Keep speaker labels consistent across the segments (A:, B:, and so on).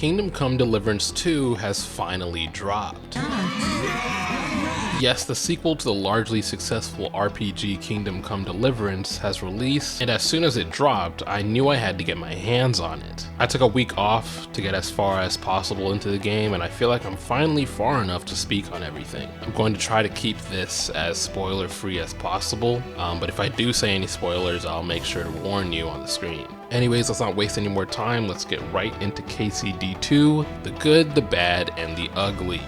A: Kingdom Come Deliverance 2 has finally dropped. Yes, the sequel to the largely successful RPG Kingdom Come Deliverance has released, and as soon as it dropped, I knew I had to get my hands on it. I took a week off to get as far as possible into the game, and I feel like I'm finally far enough to speak on everything. I'm going to try to keep this as spoiler-free as possible, but if I do say any spoilers, I'll make sure to warn you on the screen. Anyways, let's not waste any more time. Let's get right into KCD2, the good, the bad, and the ugly.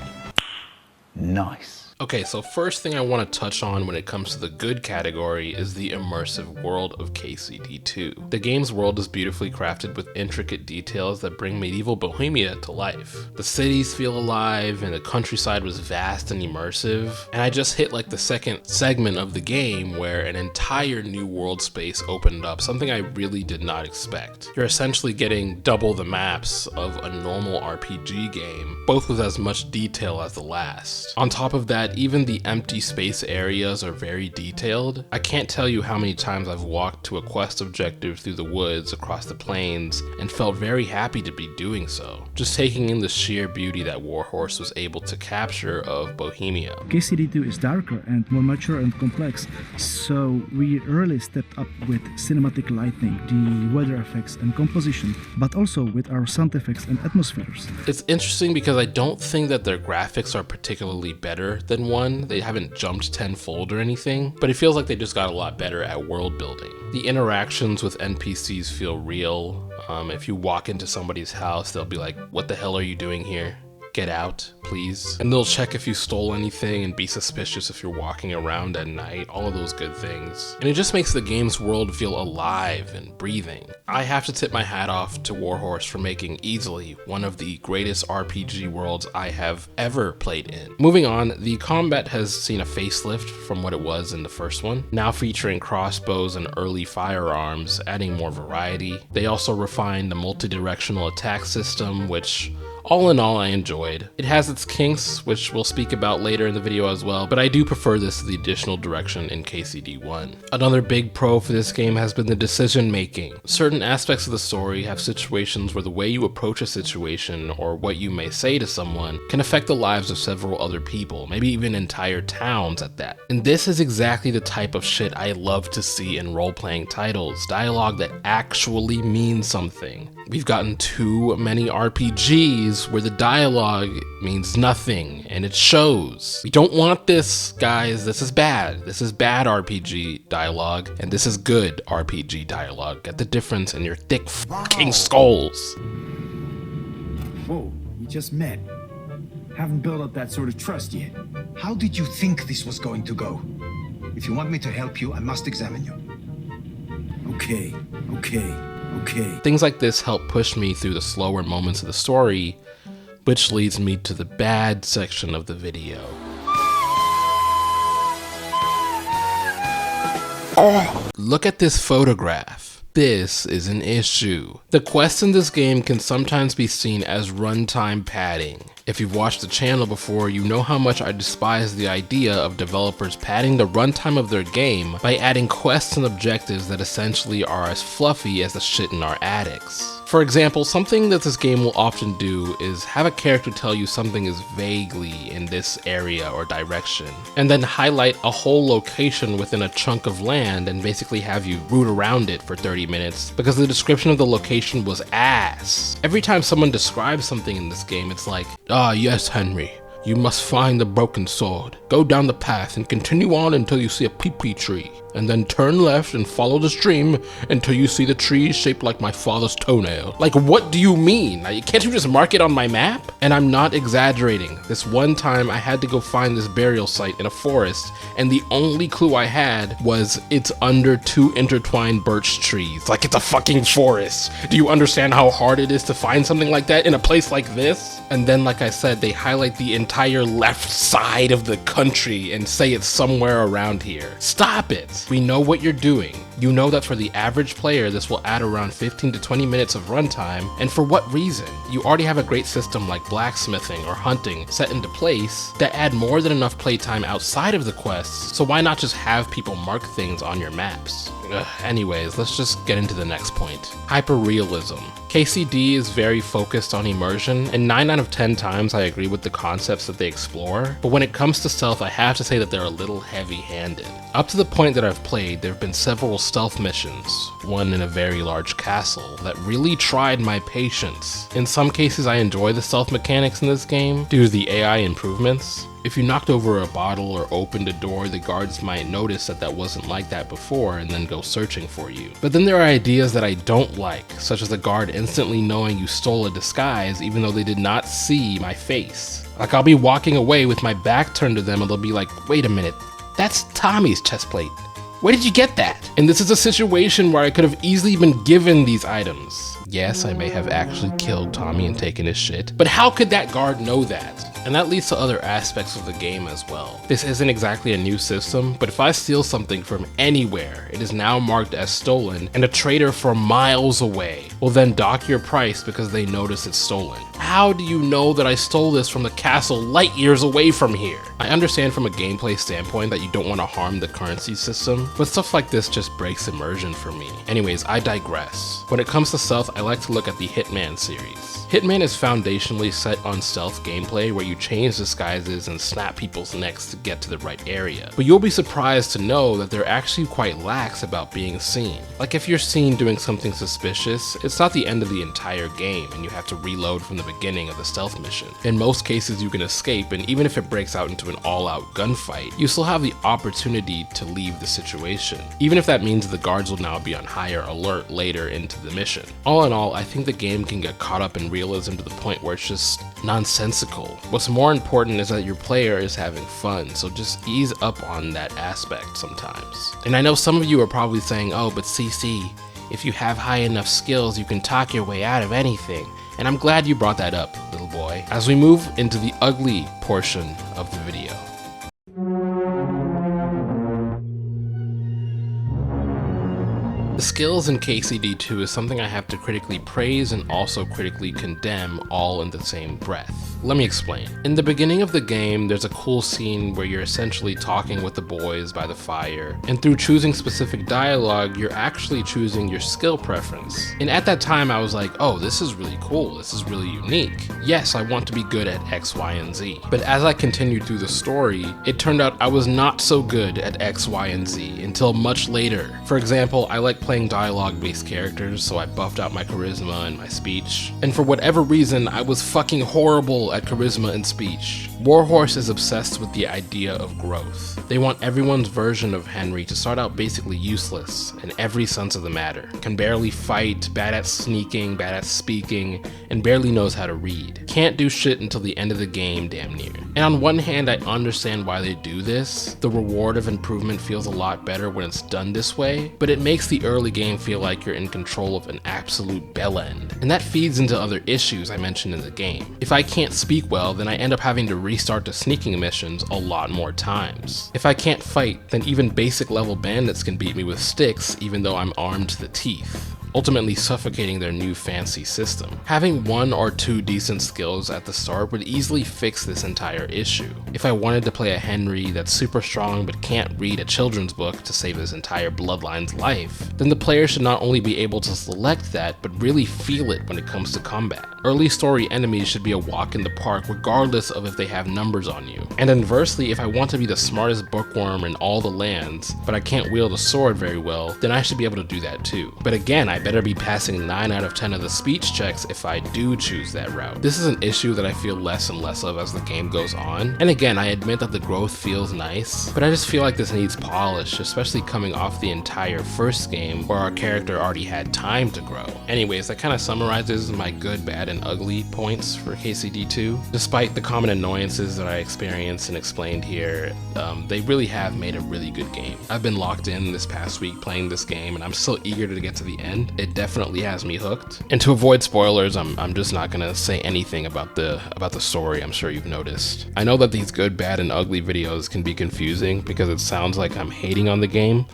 B: Nice.
A: Okay, so first thing I want to touch on when it comes to the good category is the immersive world of KCD2. The game's world is beautifully crafted with intricate details that bring medieval Bohemia to life. The cities feel alive and the countryside was vast and immersive, and I just hit like the second segment of the game where an entire new world space opened up, something I really did not expect. You're essentially getting double the maps of a normal RPG game, both with as much detail as the last. On top of that, even the empty space areas are very detailed. I can't tell you how many times I've walked to a quest objective through the woods across the plains and felt very happy to be doing so, just taking in the sheer beauty that Warhorse was able to capture of Bohemia.
C: KCD2 is darker and more mature and complex, so we really stepped up with cinematic lighting, the weather effects and composition, but also with our sound effects and atmospheres.
A: It's interesting because I don't think that their graphics are particularly better than one. They haven't jumped tenfold or anything, but it feels like they just got a lot better at world building. The interactions with NPCs feel real. If you walk into somebody's house, they'll be like, "What the hell are you doing here? Get out, please." And they'll check if you stole anything and be suspicious if you're walking around at night, all of those good things. And it just makes the game's world feel alive and breathing. I have to tip my hat off to Warhorse for making easily one of the greatest RPG worlds I have ever played in. Moving on, the combat has seen a facelift from what it was in the first one, now featuring crossbows and early firearms, adding more variety. They also refined the multi-directional attack system, which all in all, I enjoyed. It has its kinks, which we'll speak about later in the video as well, but I do prefer this to the additional direction in KCD1. Another big pro for this game has been the decision making. Certain aspects of the story have situations where the way you approach a situation or what you may say to someone can affect the lives of several other people, maybe even entire towns at that. And this is exactly the type of shit I love to see in role-playing titles, dialogue that actually means something. We've gotten too many RPGs where the dialogue means nothing and it shows. We don't want this, guys. This is bad. This is bad RPG dialogue, and this is good RPG dialogue. Get the difference in your thick fucking skulls.
D: Whoa, we just met. Haven't built up that sort of trust yet.
E: How did you think this was going to go? If you want me to help you, I must examine you.
D: Okay.
A: Things like this help push me through the slower moments of the story, which leads me to the bad section of the video. Look at this photograph. This is an issue. The quests in this game can sometimes be seen as runtime padding. If you've watched the channel before, you know how much I despise the idea of developers padding the runtime of their game by adding quests and objectives that essentially are as fluffy as the shit in our attics. For example, something that this game will often do is have a character tell you something is vaguely in this area or direction, and then highlight a whole location within a chunk of land and basically have you root around it for 30 minutes because the description of the location was ass. Every time someone describes something in this game, it's like, "Ah, yes, Henry. You must find the broken sword. Go down the path and continue on until you see a peepee tree. And then turn left and follow the stream until you see the tree shaped like my father's toenail." Like, what do you mean? Can't you just mark it on my map? And I'm not exaggerating. This one time I had to go find this burial site in a forest, and the only clue I had was it's under 2 intertwined birch trees. Like, it's a fucking forest. Do you understand how hard it is to find something like that in a place like this? And then, like I said, they highlight the entire left side of the country and say it's somewhere around here. Stop it. We know what you're doing. You know that for the average player, this will add around 15 to 20 minutes of runtime, and for what reason? You already have a great system like blacksmithing or hunting set into place that add more than enough playtime outside of the quests, so why not just have people mark things on your maps? Anyways, let's just get into the next point. Hyperrealism. KCD is very focused on immersion, and 9 out of 10 times I agree with the concepts that they explore, but when it comes to stealth, I have to say that they're a little heavy-handed. Up to the point that I've played, there have been several stealth missions, one in a very large castle, that really tried my patience. In some cases, I enjoy the stealth mechanics in this game due to the AI improvements. If you knocked over a bottle or opened a door, the guards might notice that that wasn't like that before and then go searching for you. But then there are ideas that I don't like, such as the guard instantly knowing you stole a disguise even though they did not see my face. Like, I'll be walking away with my back turned to them and they'll be like, wait a minute, that's Tommy's chest plate. Where did you get that? And this is a situation where I could have easily been given these items. Yes, I may have actually killed Tommy and taken his shit, but how could that guard know that? And that leads to other aspects of the game as well. This isn't exactly a new system, but if I steal something from anywhere, it is now marked as stolen, and a trader from miles away will then dock your price because they notice it's stolen. How do you know that I stole this from the castle light years away from here? I understand from a gameplay standpoint that you don't want to harm the currency system, but stuff like this just breaks immersion for me. Anyways, I digress. When it comes to stealth, I like to look at the Hitman series. Hitman is foundationally set on stealth gameplay where you change disguises and snap people's necks to get to the right area. But you'll be surprised to know that they're actually quite lax about being seen. Like, if you're seen doing something suspicious, it's not the end of the entire game and you have to reload from the beginning of the stealth mission. In most cases you can escape, and even if it breaks out into an all-out gunfight, you still have the opportunity to leave the situation, even if that means the guards will now be on higher alert later into the mission. All in all, I think the game can get caught up in realism to the point where it's just nonsensical. What's more important is that your player is having fun, so just ease up on that aspect sometimes. And I know some of you are probably saying, oh, but CC, if you have high enough skills, you can talk your way out of anything. And I'm glad you brought that up, little boy, as we move into the ugly portion of the video. The skills in KCD2 is something I have to critically praise and also critically condemn all in the same breath. Let me explain. In the beginning of the game, there's a cool scene where you're essentially talking with the boys by the fire, and through choosing specific dialogue, you're actually choosing your skill preference. And at that time, I was like, oh, this is really cool, this is really unique. Yes, I want to be good at X, Y, and Z. But as I continued through the story, it turned out I was not so good at X, Y, and Z until much later. For example, I like playing dialogue-based characters, so I buffed out my charisma and my speech. And for whatever reason, I was fucking horrible at charisma and speech. Warhorse is obsessed with the idea of growth. They want everyone's version of Henry to start out basically useless in every sense of the matter. Can barely fight, bad at sneaking, bad at speaking, and barely knows how to read. Can't do shit until the end of the game, damn near. And on one hand, I understand why they do this. The reward of improvement feels a lot better when it's done this way, but it makes the early game feel like you're in control of an absolute bell end. And that feeds into other issues I mentioned in the game. If I can't speak well, then I end up having to restart the sneaking missions a lot more times. If I can't fight, then even basic level bandits can beat me with sticks even though I'm armed to the teeth, ultimately suffocating their new fancy system. Having 1 or 2 decent skills at the start would easily fix this entire issue. If I wanted to play a Henry that's super strong but can't read a children's book to save his entire bloodline's life, then the player should not only be able to select that, but really feel it when it comes to combat. Early story enemies should be a walk in the park regardless of if they have numbers on you. And inversely, if I want to be the smartest bookworm in all the lands, but I can't wield a sword very well, then I should be able to do that too. But again, I better be passing 9 out of 10 of the speech checks if I do choose that route. This is an issue that I feel less and less of as the game goes on. And again, I admit that the growth feels nice, but I just feel like this needs polish, especially coming off the entire first game where our character already had time to grow. Anyways, that kind of summarizes my good, bad, and ugly points for KCD2. Despite the common annoyances that I experienced and explained here, they really have made a really good game. I've been locked in this past week playing this game, and I'm still eager to get to the end. It definitely has me hooked. And to avoid spoilers, I'm just not gonna say anything about the story. I'm sure you've noticed. I know that these good, bad, and ugly videos can be confusing because it sounds like I'm hating on the game,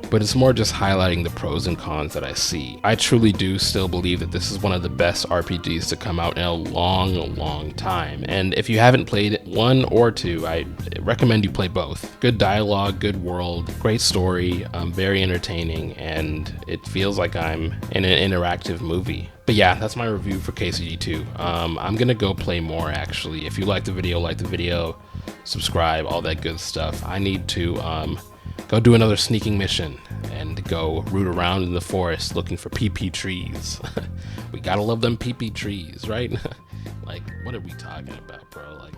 A: but it's more just highlighting the pros and cons that I see. I truly do still believe that this is one of the best RPGs to come out in a long time, and if you haven't played 1 or 2, I recommend you play both. Good dialogue, good world, great story, very entertaining, and it feels like I'm in an interactive movie. But yeah, that's my review for KCG2. I'm gonna go play more actually. If you like the video, subscribe, all that good stuff. I need to go do another sneaking mission and go root around in the forest looking for PP trees. We gotta love them PP trees, right? Like, what are we talking about, bro? Like,